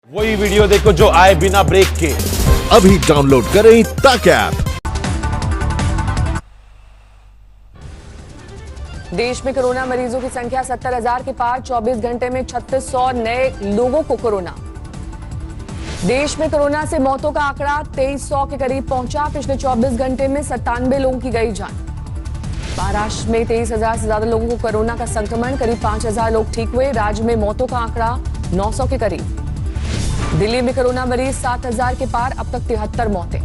वही वीडियो देखो जो आए बिना ब्रेक के। अभी डाउनलोड करें तक ऐप। देश में कोरोना मरीजों की संख्या 70,000 के पार। 24 घंटे में 3600 नए लोगों को कोरोना। देश में कोरोना से मौतों का आंकड़ा 2300 के करीब पहुंचा। पिछले 24 घंटे में 97 लोगों की गई जान। महाराष्ट्र में 23,000 से ज्यादा लोगों को कोरोना का संक्रमण। करीब 5,000 लोग ठीक हुए। राज्य में मौतों का आंकड़ा 900 के करीब। दिल्ली में कोरोना मरीज 7,000 के पार। अब तक 73 मौतें।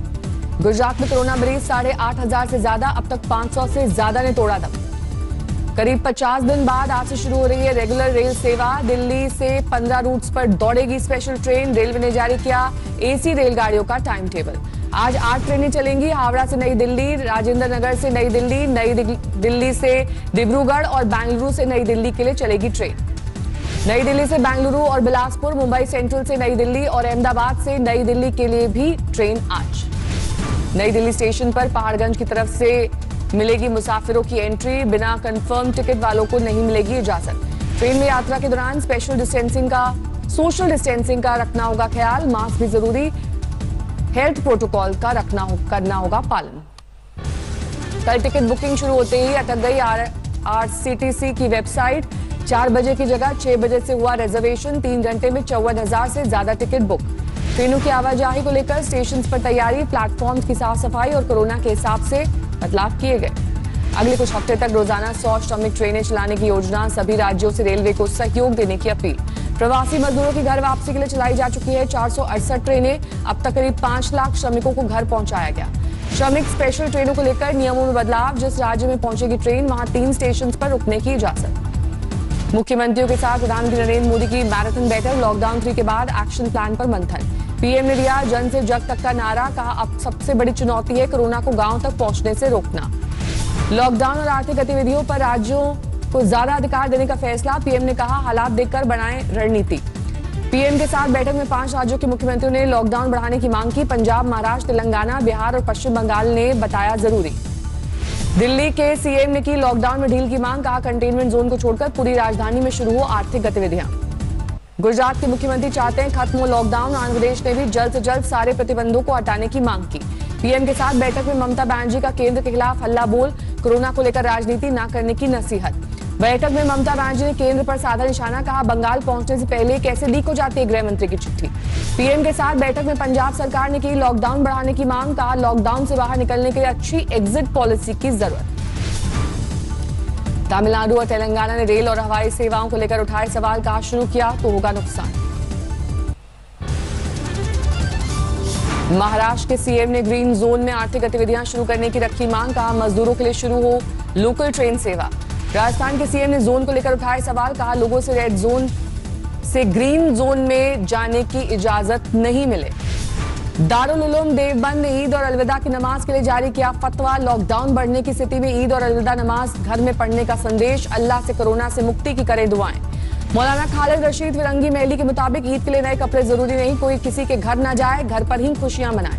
गुजरात में कोरोना मरीज 8,500 से ज्यादा। अब तक 500 से ज्यादा ने तोड़ा दम। करीब 50 दिन बाद आज से शुरू हो रही है रेगुलर रेल सेवा। दिल्ली से 15 रूट्स पर दौड़ेगी स्पेशल ट्रेन। रेलवे ने जारी किया एसी रेलगाड़ियों का टाइम टेबल। आज 8 ट्रेनें चलेंगी। हावड़ा से नई दिल्ली, राजेंद्र नगर से नई दिल्ली से डिब्रूगढ़ और बेंगलुरु से नई दिल्ली के लिए चलेगी ट्रेन। नई दिल्ली से बेंगलुरु और बिलासपुर, मुंबई सेंट्रल से नई दिल्ली और अहमदाबाद से नई दिल्ली के लिए भी ट्रेन आज। नई दिल्ली स्टेशन पर पहाड़गंज की तरफ से मिलेगी मुसाफिरों की एंट्री। बिना कंफर्म टिकट वालों को नहीं मिलेगी इजाजत। ट्रेन में यात्रा के दौरान सोशल डिस्टेंसिंग का रखना होगा ख्याल। मास्क भी जरूरी। हेल्थ प्रोटोकॉल का करना होगा पालन। कल टिकट बुकिंग शुरू होते ही अटक गई आरसीटीसी की वेबसाइट। 4 बजे की जगह 6 बजे से हुआ रिजर्वेशन। 3 घंटे में 54,000 से ज्यादा टिकट बुक। ट्रेनों की आवाजाही को लेकर स्टेशन पर तैयारी। प्लेटफॉर्म की साफ सफाई और कोरोना के हिसाब से बदलाव किए गए। अगले कुछ हफ्ते तक रोजाना 100 श्रमिक ट्रेनें चलाने की योजना। सभी राज्यों से रेलवे को सहयोग देने की अपील। प्रवासी मजदूरों की घर वापसी के लिए चलाई जा चुकी है 468 ट्रेनें। अब तक करीब 5 लाख श्रमिकों को घर पहुंचाया गया। श्रमिक स्पेशल ट्रेनों को लेकर नियमों में बदलाव। जिस राज्य में पहुंचेगी ट्रेन वहां 3 स्टेशन पर रुकने की इजाजत। मुख्यमंत्रियों के साथ प्रधानमंत्री नरेंद्र मोदी की मैराथन बैठक। लॉकडाउन 3 के बाद एक्शन प्लान पर मंथन। पीएम ने दिया जन से जग तक का नारा। कहा अब सबसे बड़ी चुनौती है कोरोना को गांव तक पहुंचने से रोकना। लॉकडाउन और आर्थिक गतिविधियों पर राज्यों को ज्यादा अधिकार देने का फैसला। पीएम ने कहा हालात देखकर बनाएं रणनीति। पीएम के साथ बैठक में 5 राज्यों के मुख्यमंत्रियों ने लॉकडाउन बढ़ाने की मांग की। पंजाब, महाराष्ट्र, तेलंगाना, बिहार और पश्चिम बंगाल ने बताया जरूरी। दिल्ली के सीएम ने की लॉकडाउन में ढील की मांग। कहा कंटेनमेंट जोन को छोड़कर पूरी राजधानी में शुरू हो आर्थिक गतिविधियां। गुजरात के मुख्यमंत्री चाहते हैं खत्म हो लॉकडाउन। आंध्र प्रदेश ने भी जल्द से जल्द सारे प्रतिबंधों को हटाने की मांग की। पीएम के साथ बैठक में ममता बनर्जी का केंद्र के खिलाफ हल्ला बोल। कोरोना को लेकर राजनीति न करने की नसीहत। बैठक में ममता बनर्जी ने केंद्र पर साधा निशाना। कहा बंगाल पहुंचने से पहले कैसे लीक हो जाती है गृह मंत्री की चिट्ठी। पीएम के साथ बैठक में पंजाब सरकार ने की लॉकडाउन बढ़ाने की मांग। कहा लॉकडाउन से बाहर निकलने के लिए अच्छी एग्जिट पॉलिसी की जरूरत। तमिलनाडु और तेलंगाना ने रेल और हवाई सेवाओं को लेकर उठाए सवाल। कहा शुरू किया तो होगा नुकसान। महाराष्ट्र के सीएम ने ग्रीन जोन में आर्थिक गतिविधियां शुरू करने की रखी मांग। कहा मजदूरों के लिए शुरू हो लोकल ट्रेन सेवा। राजस्थान के सीएम ने जोन को लेकर उठाए सवाल। कहा लोगों से रेड जोन से ग्रीन जोन में जाने की इजाजत नहीं मिले। दारुल उलूम देवबंद ने ईद और अलविदा की नमाज के लिए जारी किया फतवा। लॉकडाउन बढ़ने की स्थिति में ईद और अलविदा नमाज घर में पढ़ने का संदेश। अल्लाह से कोरोना से मुक्ति की करे दुआएं। मौलाना खालिद रशीद फिरंगी महली के मुताबिक ईद के लिए नए कपड़े जरूरी नहीं। कोई किसी के घर न जाए, घर पर ही खुशियां मनाए।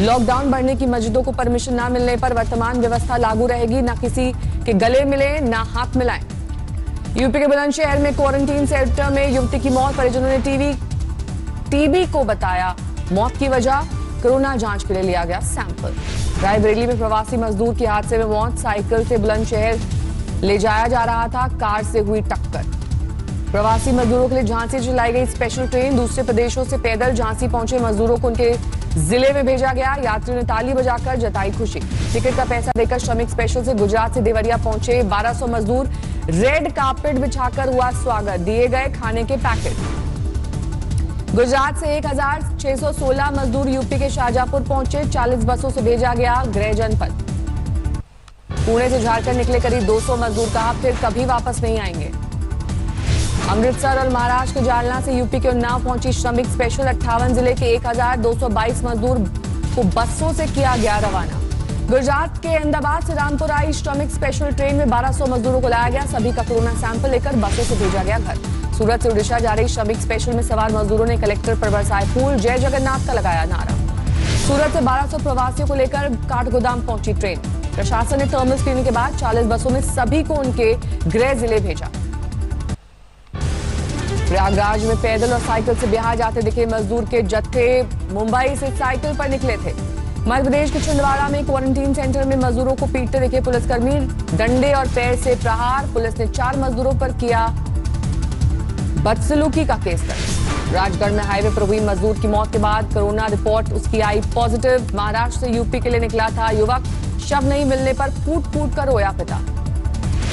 लॉकडाउन बढ़ने की मस्जिदों को परमिशन न मिलने पर वर्तमान व्यवस्था लागू रहेगी। न किसी के गले मिले न हाथ मिलाएं। यूपी के बुलंदशहर में क्वारंटीन सेंटर में युवती की मौत। परिजनों ने टीबी को बताया मौत की वजह। कोरोना जांच के लिए लिया गया सैंपल। रायबरेली में प्रवासी मजदूर की हादसे में मौत। साइकिल से बुलंदशहर ले जाया जा रहा था, कार से हुई टक्कर। प्रवासी मजदूरों के लिए झांसी से लाई गई स्पेशल ट्रेन। दूसरे प्रदेशों से पैदल झांसी पहुंचे मजदूरों को उनके जिले में भेजा गया। यात्रियों ने ताली बजाकर जताई खुशी। टिकट का पैसा देकर श्रमिक स्पेशल से गुजरात से देवरिया पहुंचे 1200 मजदूर। रेड कार्पेट बिछाकर हुआ स्वागत। दिए गए खाने के पैकेट। गुजरात से 1,616 मजदूर यूपी के शाहजहांपुर पहुंचे। 40 बसों से भेजा गया गृह जनपद। पुणे से झारखंड निकले करीब 200 मजदूर। कहा फिर कभी वापस नहीं आएंगे। अमृतसर और महाराष्ट्र के जालना से यूपी के उन्नाव पहुंची श्रमिक स्पेशल। 58 जिले के 1,222 मजदूर को बसों से किया गया रवाना। गुजरात के अहमदाबाद से रामपुर आई श्रमिक स्पेशल ट्रेन में 1200 मजदूरों को लाया गया। सभी का कोरोना सैंपल लेकर बसों से भेजा गया घर। सूरत से उड़ीसा जा रही श्रमिक स्पेशल में सवार मजदूरों ने कलेक्टर पर बरसाए फूल। जय जगन्नाथ का लगाया नारा। सूरत से 1200 प्रवासियों को लेकर काठगोदाम पहुंची ट्रेन। प्रशासन ने थर्मल स्क्रीनिंग के बाद 40 बसों में सभी को उनके गृह जिले भेजा। प्रयागराज में पैदल और साइकिल से बिहार जाते दिखे मजदूर के जत्थे मुंबई से साइकिल पर निकले थे। मध्य प्रदेश के छिंदवाड़ा में क्वारंटीन सेंटर में मजदूरों को पीटते दिखे पुलिसकर्मी, डंडे और पैर से प्रहार। पुलिस ने 4 मजदूरों पर किया बदसलूकी का केस दर्ज। राजगढ़ में हाईवे पर हुई मजदूर की मौत के बाद कोरोना रिपोर्ट उसकी आई पॉजिटिव। महाराष्ट्र से यूपी के लिए निकला था युवक, शव नहीं मिलने पर फूट फूट कर रोया पिता।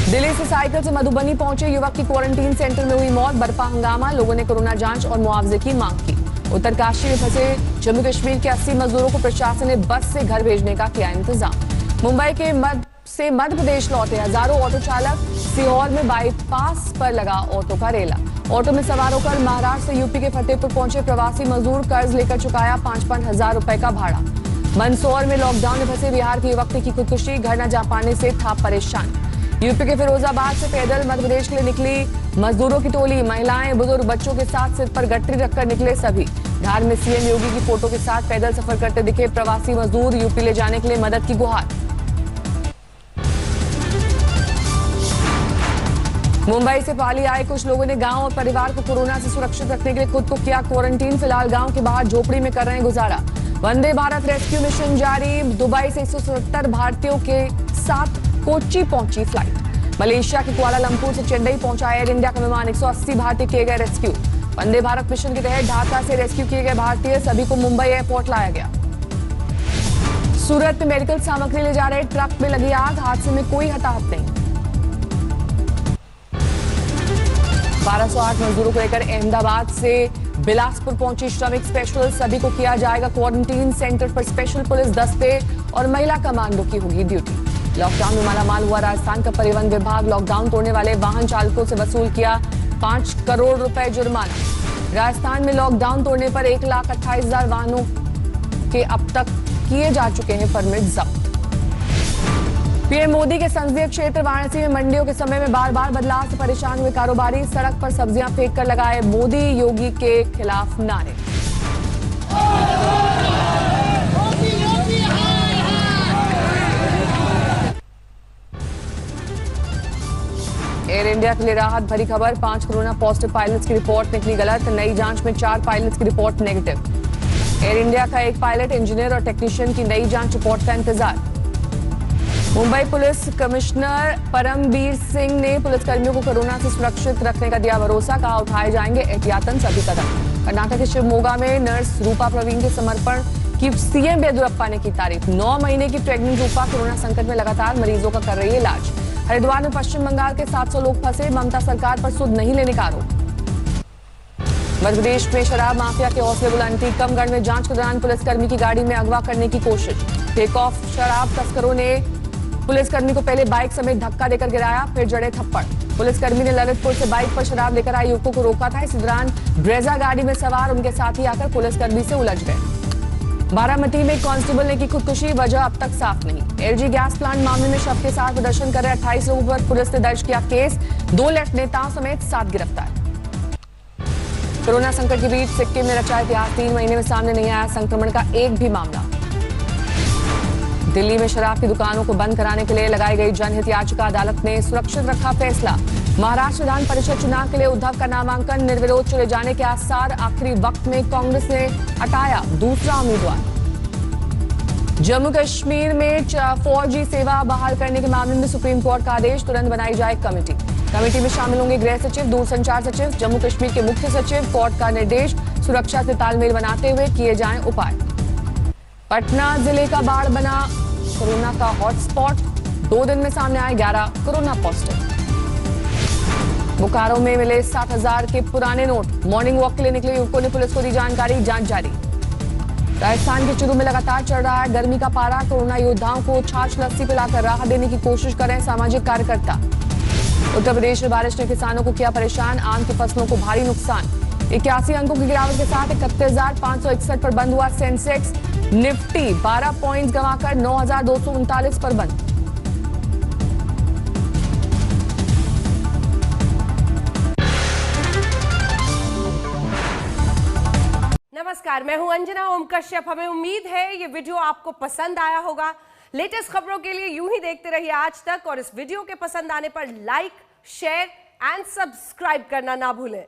दिल्ली से साइकिल से मधुबनी पहुंचे युवक की क्वारंटीन सेंटर में हुई मौत, बरपा हंगामा। लोगों ने कोरोना जांच और मुआवजे की मांग की। उत्तरकाशी में फंसे जम्मू कश्मीर के 80 मजदूरों को प्रशासन ने बस से घर भेजने का किया इंतजाम। मुंबई के मध्य प्रदेश लौटे हजारों ऑटो चालक, सीहोर में बाईपास पर लगा ऑटो का रेला। ऑटो में सवार होकर महाराष्ट्र से यूपी के फतेहपुर पहुंचे प्रवासी मजदूर, कर्ज लेकर चुकाया 5-5 हजार रुपए का भाड़ा। मंदसौर में लॉकडाउन में फंसे बिहार के युवक की खुदकुशी, घर न जा पाने से था परेशान। यूपी के फिरोजाबाद से पैदल मध्य प्रदेश के लिए निकली मजदूरों की टोली, महिलाएं बुजुर्ग बच्चों के साथ सिर पर गठरी रखकर निकले सभी। धार में सीएम योगी की फोटो के साथ पैदल सफर करते दिखे प्रवासी मजदूर, यूपी ले जाने के लिए मदद की गुहार। मुंबई से पाली आए कुछ लोगों ने गांव और परिवार को कोरोना से सुरक्षित रखने के लिए खुद को किया क्वारंटीन। फिलहाल गांव के बाहर झोपड़ी में कर रहे हैं गुजारा। वंदे भारत रेस्क्यू मिशन जारी। दुबई से 170 भारतीयों के साथ कोच्चि पहुंची फ्लाइट। मलेशिया के कुआलालंपुर से चेन्नई पहुंचा एयर इंडिया का विमान, 180 भारतीय किए गए रेस्क्यू। वंदे भारत मिशन के तहत ढाका से रेस्क्यू किए गए भारतीय सभी को मुंबई एयरपोर्ट लाया गया। सूरत में मेडिकल सामग्री ले जा रहे ट्रक में लगी आग, हादसे में कोई हताहत नहीं। 1208 मजदूरों को लेकर अहमदाबाद से बिलासपुर पहुंची श्रमिक स्पेशल, सभी को किया जाएगा क्वारंटीन सेंटर पर स्पेशल पुलिस दस्ते और महिला कमांडो की होगी ड्यूटी। लॉकडाउन में मालामाल हुआ राजस्थान का परिवहन विभाग, लॉकडाउन तोड़ने वाले वाहन चालकों से वसूल किया 5 करोड़ रुपए जुर्माना। राजस्थान में लॉकडाउन तोड़ने पर 1,28,000 वाहनों के अब तक किए जा चुके हैं परमिट जब्त। पीएम मोदी के संसदीय क्षेत्र वाराणसी में मंडियों के समय में बार बार बदलाव से परेशान हुए कारोबारी, सड़क पर सब्जियां फेंक कर लगाए मोदी योगी के खिलाफ नारे। एयर इंडिया के लिए राहत भरी खबर, 5 कोरोना पॉजिटिव पायलट्स की रिपोर्ट निकली गलत। नई जांच में 4 पायलट्स की रिपोर्ट नेगेटिव। एयर इंडिया का 1 पायलट, इंजीनियर और टेक्नीशियन की नई जांच रिपोर्ट का इंतजार। मुंबई पुलिस कमिश्नर परमबीर सिंह ने पुलिसकर्मियों को कोरोना से सुरक्षित रखने का दिया भरोसा, कहा उठाए जाएंगे एहतियातन सभी कदम। कर्नाटक के शिवमोगा में नर्स रूपा प्रवीण के समर्पण की सीएम येदियुरप्पा ने की तारीफ। 9 महीने की प्रेग्नेंट रूपा कोरोना संकट में लगातार मरीजों का कर रही है इलाज। हरिद्वार में पश्चिम बंगाल के 700 लोग फंसे, ममता सरकार पर सुध नहीं लेने का आरोप। मध्य प्रदेश में शराब माफिया के हौसले बुलंद, टीकमगढ़ में जांच के दौरान पुलिसकर्मी की गाड़ी में अगवा करने की कोशिश। टेक ऑफ शराब तस्करों ने पुलिसकर्मी को पहले बाइक समेत धक्का देकर गिराया, फिर जड़े थप्पड़। पुलिसकर्मी ने ललितपुर से बाइक पर शराब लेकर आए युवकों को रोका था। इस दौरान ब्रेजा गाड़ी में सवार उनके साथी आकर पुलिसकर्मी से उलझ गए। बारामती में कांस्टेबल ने की खुदकुशी, वजह अब तक साफ नहीं। एलजी गैस प्लांट मामले में शव के साथ प्रदर्शन कर रहे 28 लोगों पर पुलिस ने दर्ज किया केस, 2 लेफ्ट नेताओं समेत 7 गिरफ्तार। कोरोना संकट के बीच सिक्किम में रचा इतिहास, 3 महीने में सामने नहीं आया संक्रमण का एक भी मामला। दिल्ली में शराब की दुकानों को बंद कराने के लिए लगाई गई जनहित याचिका, अदालत ने सुरक्षित रखा फैसला। महाराष्ट्र विधान परिषद चुनाव के लिए उद्धव का नामांकन निर्विरोध चले जाने के आसार, आखिरी वक्त में कांग्रेस ने हटाया दूसरा उम्मीदवार। जम्मू कश्मीर में 4G सेवा बहाल करने के मामले में सुप्रीम कोर्ट का आदेश, तुरंत बनाई जाए कमेटी। कमेटी में शामिल होंगे गृह सचिव, दूरसंचार सचिव, जम्मू कश्मीर के मुख्य सचिव। कोर्ट का निर्देश, सुरक्षा से तालमेल बनाते हुए किए जाएं उपाय। पटना जिले का बाढ़ बना कोरोना का हॉटस्पॉट, 2 दिन में सामने आए 11 कोरोना पॉजिटिव। बोकारो में मिले 7,000 के पुराने नोट, मॉर्निंग वॉक के लिए निकले युवकों ने पुलिस को दी जानकारी, जांच जारी। राजस्थान के चूरू में लगातार चढ़ रहा है गर्मी का पारा, कोरोना योद्धाओं को छाछ लस्सी पिलाकर राहत देने की कोशिश कर रहे हैं सामाजिक कार्यकर्ता। उत्तर प्रदेश में बारिश ने किसानों को किया परेशान, आम की फसलों को भारी नुकसान। 81 अंकों की गिरावट के साथ 31,561 पर बंद हुआ सेंसेक्स। निफ्टी 12 पॉइंट्स गंवाकर 9,239 पर बंद। नमस्कार, मैं हूं अंजना ओम कश्यप। हमें उम्मीद है ये वीडियो आपको पसंद आया होगा। लेटेस्ट खबरों के लिए यूं ही देखते रहिए आज तक, और इस वीडियो के पसंद आने पर लाइक, शेयर एंड सब्सक्राइब करना ना भूलें।